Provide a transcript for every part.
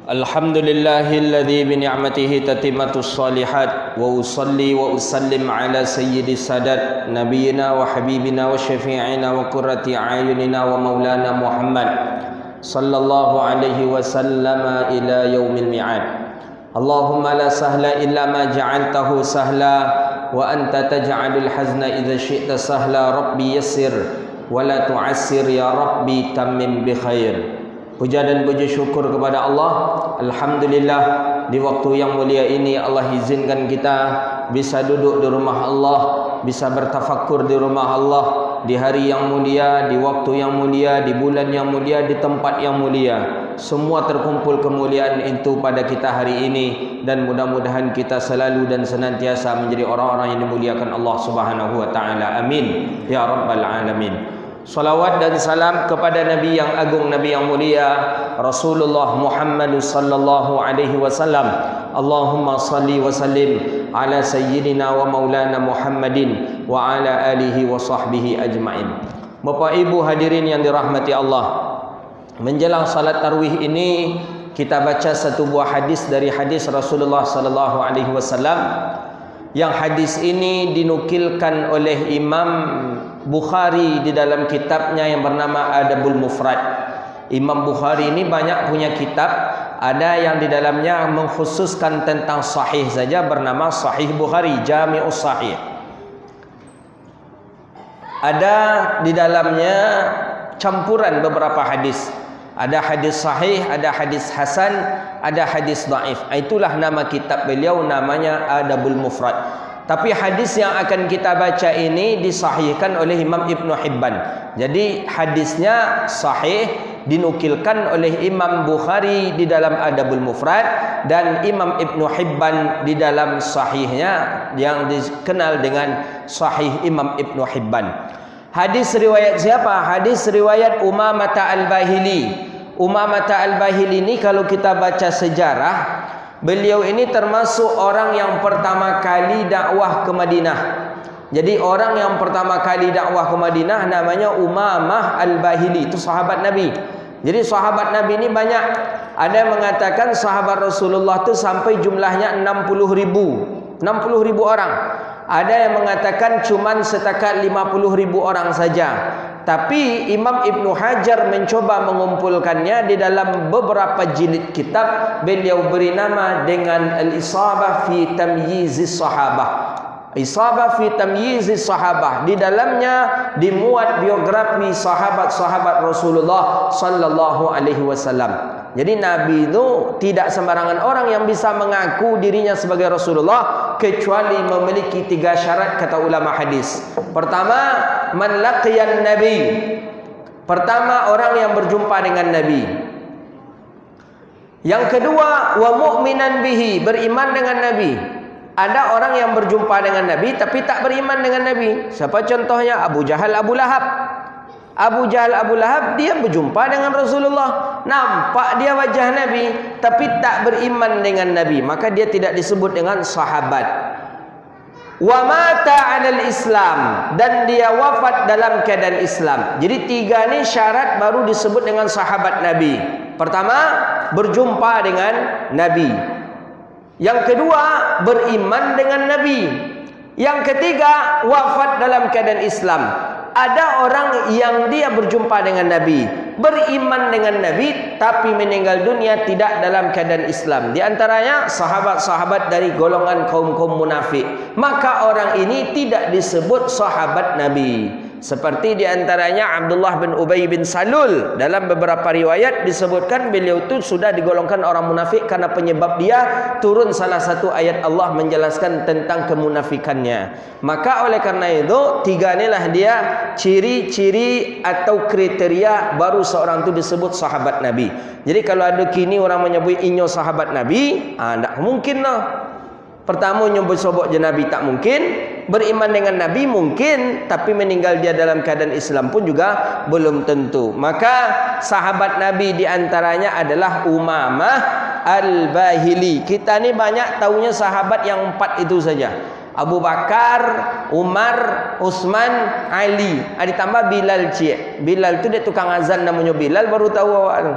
Alhamdulillahilladzi bini'matihi tatimmatus shalihat wa usalli wa usallim ala sayyidis sadat nabiyyina wa habibina wa syafi'ina wa qurrati a'yunina wa maulana Muhammad sallallahu alaihi wasallam ila yaumil mi'ad. Allahumma la sahla illa ma ja'altahu sahla wa anta taj'alul hazna idza syi'ta sahla. Rabbi yassir wa la tu'assir ya Rabbi tammim bi khair. Puja dan puji syukur kepada Allah. Alhamdulillah, di waktu yang mulia ini Allah izinkan kita bisa duduk di rumah Allah, bisa bertafakkur di rumah Allah, di hari yang mulia, di waktu yang mulia, di bulan yang mulia, di tempat yang mulia. Semua terkumpul kemuliaan itu pada kita hari ini, dan mudah-mudahan kita selalu dan senantiasa menjadi orang-orang yang dimuliakan Allah Subhanahu wa taala. Amin ya rabbal alamin. Salawat dan salam kepada Nabi yang agung, Nabi yang mulia, Rasulullah Muhammad sallallahu alaihi wasallam. Allahumma salli wa sallim ala sayyidina wa maulana Muhammadin wa ala alihi wa sahbihi ajma'in. Bapak Ibu hadirin yang dirahmati Allah, menjelang salat tarawih ini kita baca satu buah hadis dari hadis Rasulullah sallallahu alaihi wasallam, yang hadis ini dinukilkan oleh Imam Bukhari di dalam kitabnya yang bernama Adabul Mufrad. Imam Bukhari ini banyak punya kitab, ada yang di dalamnya mengkhususkan tentang sahih saja, bernama Sahih Bukhari, Jami'us Sahih. Ada di dalamnya campuran beberapa hadis. Ada hadis sahih, ada hadis hasan, ada hadis dhaif. Itulah nama kitab beliau, namanya Adabul Mufrad. Tapi hadis yang akan kita baca ini disahihkan oleh Imam Ibn Hibban. Jadi hadisnya sahih, dinukilkan oleh Imam Bukhari di dalam Adabul Mufrad, dan Imam Ibn Hibban di dalam sahihnya yang dikenal dengan Sahih Imam Ibn Hibban. Hadis riwayat siapa? Hadis riwayat Umamah Al-Bahili. Umamah Al-Bahili ini kalau kita baca sejarah, beliau ini termasuk orang yang pertama kali dakwah ke Madinah. Jadi orang yang pertama kali dakwah ke Madinah namanya Umamah Al-Bahili. Itu sahabat Nabi. Jadi sahabat Nabi ini banyak. Ada yang mengatakan sahabat Rasulullah itu sampai jumlahnya 60 ribu orang. Ada yang mengatakan cuman setakat 50 ribu orang saja. Tapi Imam Ibn Hajar mencoba mengumpulkannya di dalam beberapa jilid kitab. Beliau beri nama dengan Al-Isabah fi Tamyizis Sahabah. Isabah fi Tamyizis Sahabah. Di dalamnya dimuat biografi sahabat-sahabat Rasulullah sallallahu alaihi wasallam. Jadi Nabi itu tidak sembarangan orang yang bisa mengaku dirinya sebagai Rasulullah, kecuali memiliki 3 syarat kata ulama hadis. Pertama, man laqiyan Nabi. Pertama, orang yang berjumpa dengan Nabi. Yang kedua, wa mu'minan bihi, beriman dengan Nabi. Ada orang yang berjumpa dengan Nabi tapi tak beriman dengan Nabi. Siapa contohnya? Abu Jahal, Abu Lahab. Abu Jahal, Abu Lahab, dia berjumpa dengan Rasulullah, nampak dia wajah Nabi, tapi tak beriman dengan Nabi, maka dia tidak disebut dengan sahabat. Wa mata 'alal Islam, dan dia wafat dalam keadaan Islam. Jadi 3 ni syarat baru disebut dengan sahabat Nabi. Pertama, berjumpa dengan Nabi. Yang kedua, beriman dengan Nabi. Yang ketiga, wafat dalam keadaan Islam. Ada orang yang dia berjumpa dengan Nabi, beriman dengan Nabi, tapi meninggal dunia tidak dalam keadaan Islam. Di antaranya sahabat-sahabat dari golongan kaum-kaum munafik. Maka orang ini tidak disebut sahabat Nabi. Seperti di antaranya Abdullah bin Ubay bin Salul. Dalam beberapa riwayat disebutkan beliau itu sudah digolongkan orang munafik karena penyebab dia turun salah satu ayat Allah menjelaskan tentang kemunafikannya. Maka oleh karena itu 3 inilah dia ciri-ciri atau kriteria baru seorang itu disebut sahabat Nabi. Jadi kalau ada kini orang menyebut inyo sahabat Nabi, tak mungkin lah. Pertama, nyebut sobok je Nabi tak mungkin. Beriman dengan Nabi mungkin, tapi meninggal dia dalam keadaan Islam pun juga belum tentu. Maka sahabat Nabi diantaranya adalah Umamah Al-Bahili. Kita ni banyak tahunya sahabat yang 4 itu saja. Abu Bakar, Umar, Utsman, Ali. Ditambah Bilal cik. Bilal tu dia tukang azan namanya Bilal, baru tahu awak tu.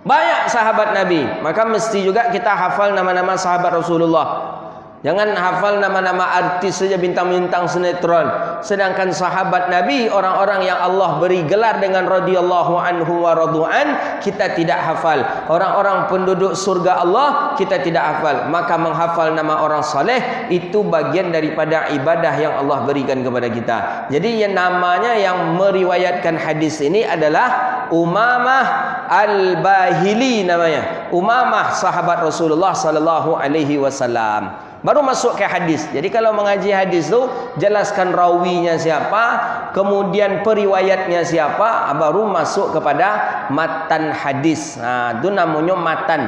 Banyak sahabat Nabi. Maka mesti juga kita hafal nama-nama sahabat Rasulullah. Jangan hafal nama-nama artis saja, bintang-bintang sinetron. Sedangkan sahabat Nabi, orang-orang yang Allah beri gelar dengan radhiyallahu anhu wa radu'an, kita tidak hafal. Orang-orang penduduk surga Allah, kita tidak hafal. Maka menghafal nama orang saleh itu bagian daripada ibadah yang Allah berikan kepada kita. Jadi yang namanya yang meriwayatkan hadis ini adalah Umamah Al-Bahili namanya. Umamah sahabat Rasulullah sallallahu alaihi wasallam. Baru masuk ke hadis. Jadi kalau mengaji hadis tu, jelaskan rawinya siapa, kemudian periwayatnya siapa, baru masuk kepada matan hadis. Itu namanya matan.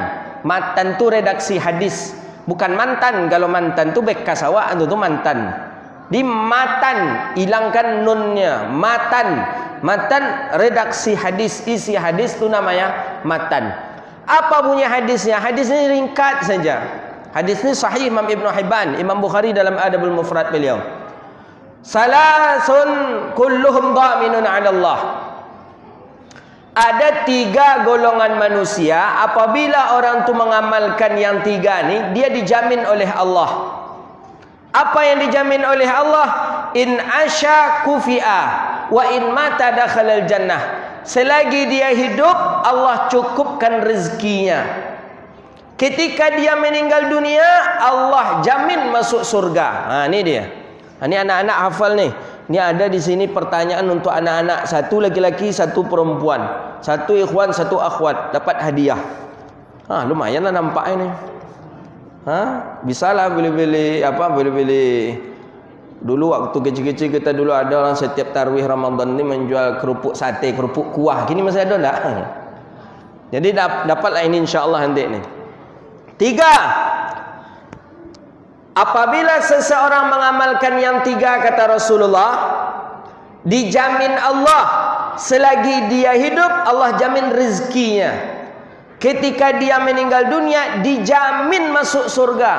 Matan tu redaksi hadis, bukan mantan. Kalau mantan tu bekas awak, itu tu mantan. Di matan, hilangkan nunnya. Matan redaksi hadis, isi hadis tu namanya matan. Apa bunyi hadisnya? Hadis ini ringkat saja. Hadis ini sahih Imam Ibn Hibban, Imam Bukhari dalam Adabul Mufrad beliau. Salasun kulluhum dhaminun 'ala Allah. Ada 3 golongan manusia, apabila orang tu mengamalkan yang 3 ni, dia dijamin oleh Allah. Apa yang dijamin oleh Allah? In asya kufi'a wa in mata dakhalal jannah. Selagi dia hidup, Allah cukupkan rezekinya. Ketika dia meninggal dunia, Allah jamin masuk surga. Ini dia. Ini anak-anak hafal nih. Ini ada di sini pertanyaan untuk anak-anak. 1 laki-laki, 1 perempuan. 1 ikhwan, 1 akhwat. Dapat hadiah. Lumayan lah nampak ini. Bisalah boleh-boleh boleh-boleh. Dulu waktu kecil-kecil kita dulu ada orang setiap tarawih Ramadan ni menjual kerupuk sate, kerupuk kuah. Kini masih ada tak? Jadi dapatlah ini insya-Allah nanti ni. 3. Apabila seseorang mengamalkan yang 3 kata Rasulullah, dijamin Allah selagi dia hidup, Allah jamin rezekinya. Ketika dia meninggal dunia, dijamin masuk surga.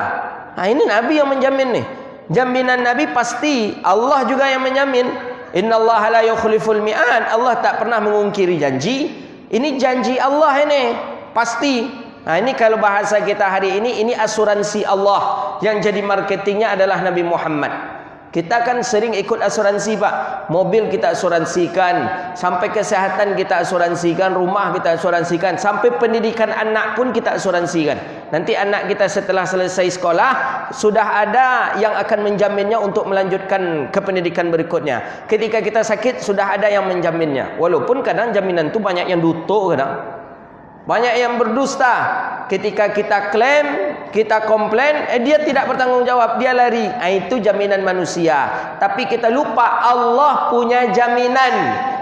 Ini Nabi yang menjamin nih. Jaminan Nabi pasti, Allah juga yang menjamin. Innallaha la yukhliful mi'ad. Allah tak pernah mengungkiri janji. Ini janji Allah ini, pasti. Ini kalau bahasa kita hari ini asuransi Allah. Yang jadi marketingnya adalah Nabi Muhammad. Kita kan sering ikut asuransi Pak. Mobil kita asuransikan, sampai kesehatan kita asuransikan, rumah kita asuransikan, sampai pendidikan anak pun kita asuransikan. Nanti anak kita setelah selesai sekolah, sudah ada yang akan menjaminnya untuk melanjutkan ke pendidikan berikutnya. Ketika kita sakit, sudah ada yang menjaminnya. Walaupun kadang jaminan itu banyak yang duto kadang. Banyak yang berdusta. Ketika kita klaim, kita komplain, dia tidak bertanggung jawab, dia lari. Itu jaminan manusia. Tapi kita lupa Allah punya jaminan,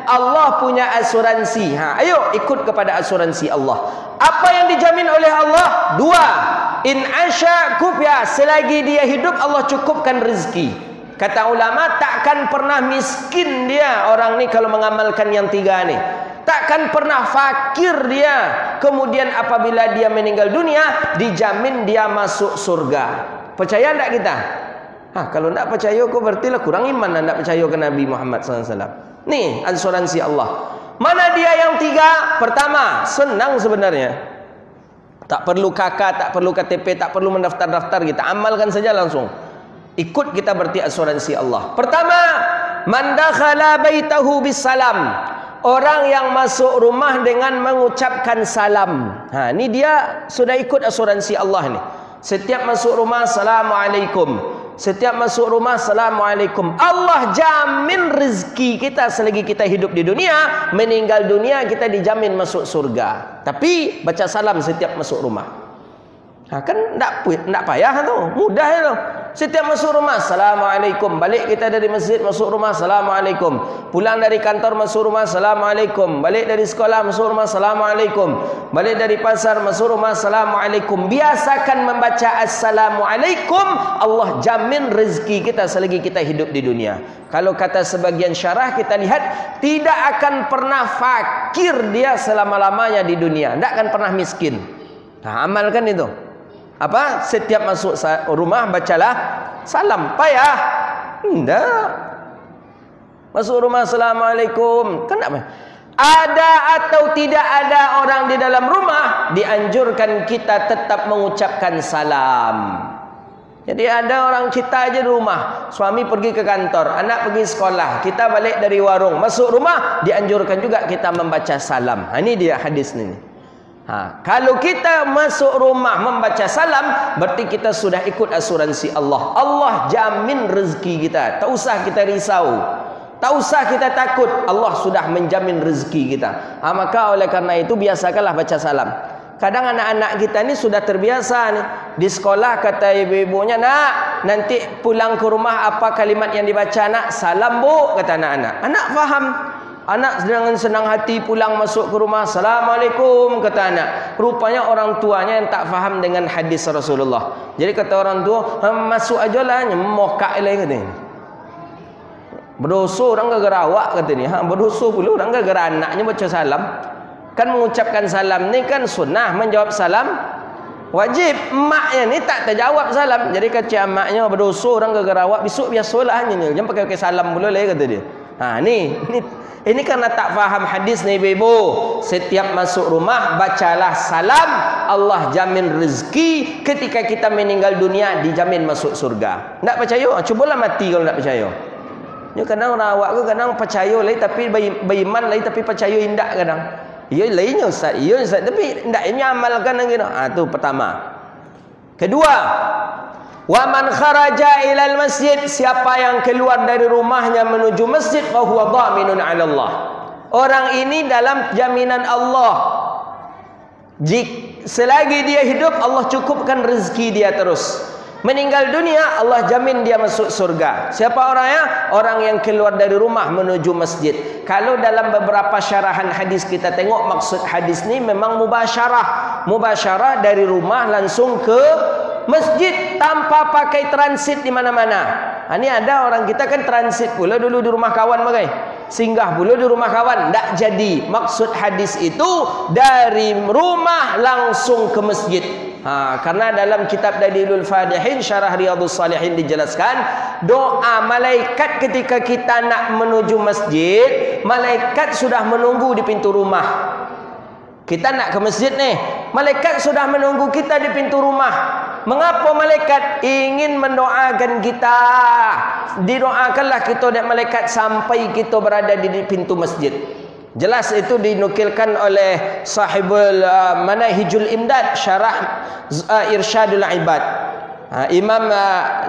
Allah punya asuransi. Ayo ikut kepada asuransi Allah. Apa yang dijamin oleh Allah? 2. In asya kufi'a. Selagi dia hidup, Allah cukupkan rezeki. Kata ulama, takkan pernah miskin dia orang ni kalau mengamalkan yang 3 ni. Takkan pernah fakir dia. Kemudian apabila dia meninggal dunia, dijamin dia masuk surga. Percaya tak kita? Kalau tak percaya, kau berarti kurang iman. Tak percaya ke Nabi Muhammad SAW. Nih asuransi Allah. Mana dia yang 3? Pertama, senang sebenarnya. Tak perlu KK, tak perlu KTP, tak perlu mendaftar-daftar. Kita amalkan saja langsung. Ikut kita berarti asuransi Allah. Pertama, man dakhala baitahu bisalam. Orang yang masuk rumah dengan mengucapkan salam. Ini dia sudah ikut asuransi Allah ni. Setiap masuk rumah, Assalamualaikum. Setiap masuk rumah, Assalamualaikum. Allah jamin rezeki kita selagi kita hidup di dunia. Meninggal dunia, kita dijamin masuk surga. Tapi baca salam setiap masuk rumah. Kan tak payah tu, mudah tu. Setiap masuk rumah, Assalamualaikum. Balik kita dari masjid, masuk rumah, Assalamualaikum. Pulang dari kantor, masuk rumah, Assalamualaikum. Balik dari sekolah, masuk rumah, Assalamualaikum. Balik dari pasar, masuk rumah, Assalamualaikum. Biasakan membaca Assalamualaikum. Allah jamin rezeki kita selagi kita hidup di dunia. Kalau kata sebagian syarah, kita lihat tidak akan pernah fakir dia selama-lamanya di dunia. Tidak akan pernah miskin. Amalkan itu. Apa? Setiap masuk rumah bacalah salam. Payah? Tidak. Masuk rumah, Assalamualaikum. Kan tak payah. Ada atau tidak ada orang di dalam rumah, dianjurkan kita tetap mengucapkan salam. Jadi ada orang kita aja di rumah, suami pergi ke kantor, anak pergi sekolah, kita balik dari warung, masuk rumah, dianjurkan juga kita membaca salam. Ini dia hadis ini. Kalau kita masuk rumah membaca salam, berarti kita sudah ikut asuransi Allah. Allah jamin rezeki kita. Tak usah kita risau, tak usah kita takut. Allah sudah menjamin rezeki kita. Maka oleh karena itu biasakanlah baca salam. Kadang anak-anak kita ni sudah terbiasa nih. Di sekolah kata ibu-ibunya, nak, nanti pulang ke rumah apa kalimat yang dibaca nak? Salam bu, kata anak-anak. Anak faham. Anak dengan senang hati pulang masuk ke rumah, Assalamualaikum, kata anak. Rupanya orang tuanya yang tak faham dengan hadis Rasulullah. Jadi kata orang tua, masuk aja lah, nyemokak lagi katanya. Berdosa orang gara-gara awak katanya. Berdosa pula orang gara-gara anaknya baca salam. Kan mengucapkan salam ni kan sunnah, menjawab salam wajib. Emaknya ni tak terjawab salam. Jadi kata emaknya, berdosa orang gara-gara awak, besok biasalah hanya. Jangan pakai salam pula lagi kata dia. Ini karena tak faham hadis ni ibu-ibu. Setiap masuk rumah bacalah salam. Allah jamin rezeki. Ketika kita meninggal dunia dijamin masuk surga. Tak percaya? Cubalah mati kalau tak percaya. Ya, kadang orang awak ke kadang percaya lagi tapi beriman lagi tapi percaya indak kadang. Ya lainnya ustaz. Ya ustaz tapi indak ini amalkan lagi. Itu pertama. Kedua, wa man kharaja ilal masjid, siapa yang keluar dari rumahnya menuju masjid, fa huwa dhaminun 'ala Allah. Orang ini dalam jaminan Allah. Selagi dia hidup, Allah cukupkan rezeki dia terus. Meninggal dunia, Allah jamin dia masuk surga. Siapa orangnya? Orang yang keluar dari rumah menuju masjid. Kalau dalam beberapa syarahan hadis kita tengok, maksud hadis ni memang mubasyarah. Mubasyarah dari rumah langsung ke masjid tanpa pakai transit di mana-mana. Ini ada orang kita kan transit pula dulu di rumah kawan bagai. Singgah pula di rumah kawan. Tak jadi. Maksud hadis itu dari rumah langsung ke masjid. Karena dalam kitab Dalilul Fadihin Syarah Riyadhus Salihin dijelaskan, doa malaikat ketika kita nak menuju masjid, malaikat sudah menunggu di pintu rumah. Kita nak ke masjid nih, malaikat sudah menunggu kita di pintu rumah. Mengapa malaikat ingin mendoakan kita? Didoakanlah kita dan malaikat sampai kita berada di pintu masjid. Jelas itu dinukilkan oleh sahibul Manahijul Imdad Syarah Irsyadul Ibad. Imam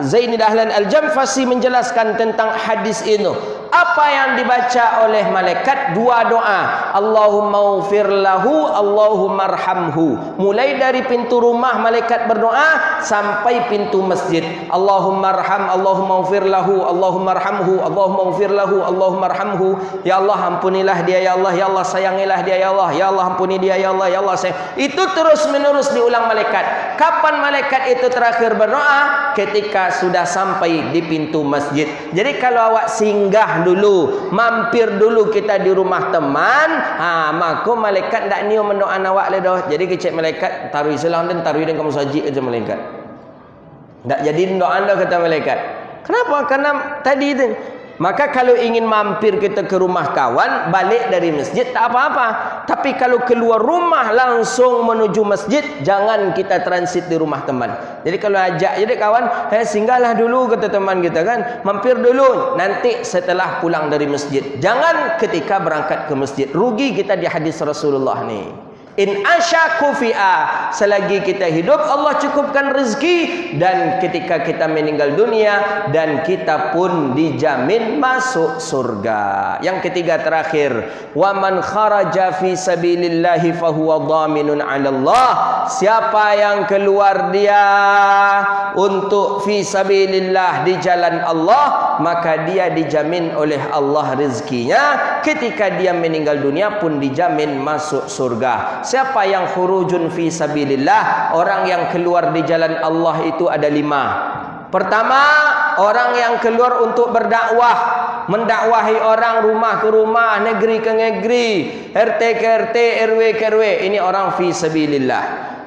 Zaini Dahlan Al-Jamfasi menjelaskan tentang hadis ini. Apa yang dibaca oleh malaikat? Dua doa. Allahumma ufir lahu, Allahumma arhamhu. Mulai dari pintu rumah malaikat berdoa sampai pintu masjid. Allahumma arham, Allahumma ufir lahu, Allahumma arhamhu, Allahumma ufir lahu, Allahumma arhamhu. Ya Allah ampunilah dia, ya Allah, ya Allah sayangilah dia, ya Allah, ya Allah ampuni dia, ya Allah, ya Allah sayang. Itu terus menerus diulang malaikat. Kapan malaikat itu terakhir berdoa? Ketika sudah sampai di pintu masjid. Jadi kalau awak singgah dulu, mampir dulu kita di rumah teman, maka malaikat tak niu mendoa awak le dah. Jadi kecek malaikat taruh selang dan taruh dan kamu sajik aja malaikat. Tak jadi doa anda kata malaikat. Kenapa? Karena tadi itu. Maka kalau ingin mampir kita ke rumah kawan, balik dari masjid tak apa-apa. Tapi kalau keluar rumah langsung menuju masjid, jangan kita transit di rumah teman. Jadi kalau ajak jadi kawan, singgahlah dulu kata teman kita kan, mampir dulu nanti setelah pulang dari masjid. Jangan ketika berangkat ke masjid. Rugi kita di hadis Rasulullah ni. In asyaku fi'a, selagi kita hidup Allah cukupkan rezeki, dan ketika kita meninggal dunia dan kita pun dijamin masuk surga. Yang ketiga terakhir, wa man kharaja fi sabilillahi fahuwa dhaminun 'ala Allah. Siapa yang keluar dia untuk fi sabilillah di jalan Allah, maka dia dijamin oleh Allah rezekinya. Ketika dia meninggal dunia pun dijamin masuk surga. Siapa yang khurujun fi sabilillah? Orang yang keluar di jalan Allah itu ada 5. Pertama, orang yang keluar untuk berdakwah, mendakwahi orang rumah ke rumah, negeri ke negeri, RT ke RT, RW ke RW. Ini orang fi sabilillah.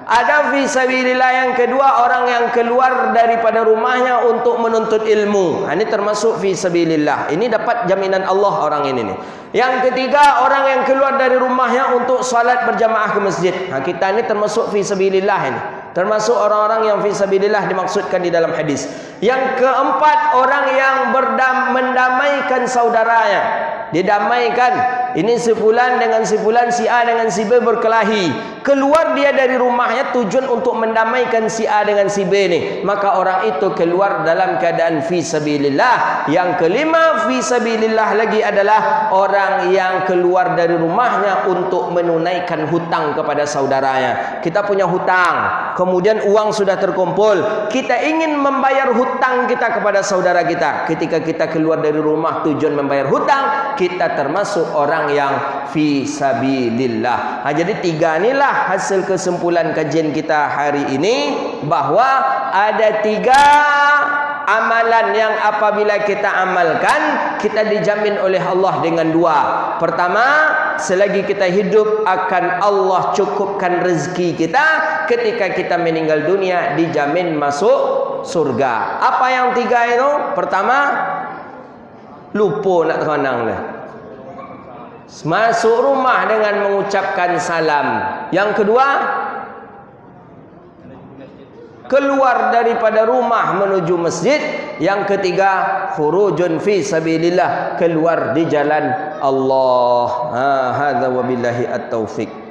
Ada fi sabilillah yang kedua, orang yang keluar daripada rumahnya untuk menuntut ilmu. Ini termasuk fi sabilillah. Ini dapat jaminan Allah orang ini nih. Yang ketiga, orang yang keluar dari rumahnya untuk salat berjamaah ke masjid. Kita ini termasuk fi sabilillah ini. Termasuk orang-orang yang fi sabilillah dimaksudkan di dalam hadis. Yang keempat, orang yang mendamaikan saudaranya. Didamaikan. Ini si fulan dengan si fulan, si A dengan si B berkelahi. Keluar dia dari rumahnya tujuan untuk mendamaikan si A dengan si B nih. Maka orang itu keluar dalam keadaan fi sabilillah. Yang kelima, fi sabilillah lagi adalah orang yang keluar dari rumahnya untuk menunaikan hutang kepada saudaranya. Kita punya hutang, kemudian uang sudah terkumpul. Kita ingin membayar hutang kita kepada saudara kita. Ketika kita keluar dari rumah tujuan membayar hutang, kita termasuk orang yang fi sabilillah. Jadi tiga inilah hasil kesimpulan kajian kita hari ini, bahwa ada tiga amalan yang apabila kita amalkan, kita dijamin oleh Allah dengan dua. Pertama, selagi kita hidup akan Allah cukupkan rezeki kita. Ketika kita meninggal dunia dijamin masuk surga. Apa yang tiga itu? Pertama, lupa nak terkenang dah. Masuk rumah dengan mengucapkan salam. Yang kedua, keluar daripada rumah menuju masjid. Yang ketiga, khurujun fi sabilillah, keluar di jalan Allah. Hadza wabillahi at-taufiq.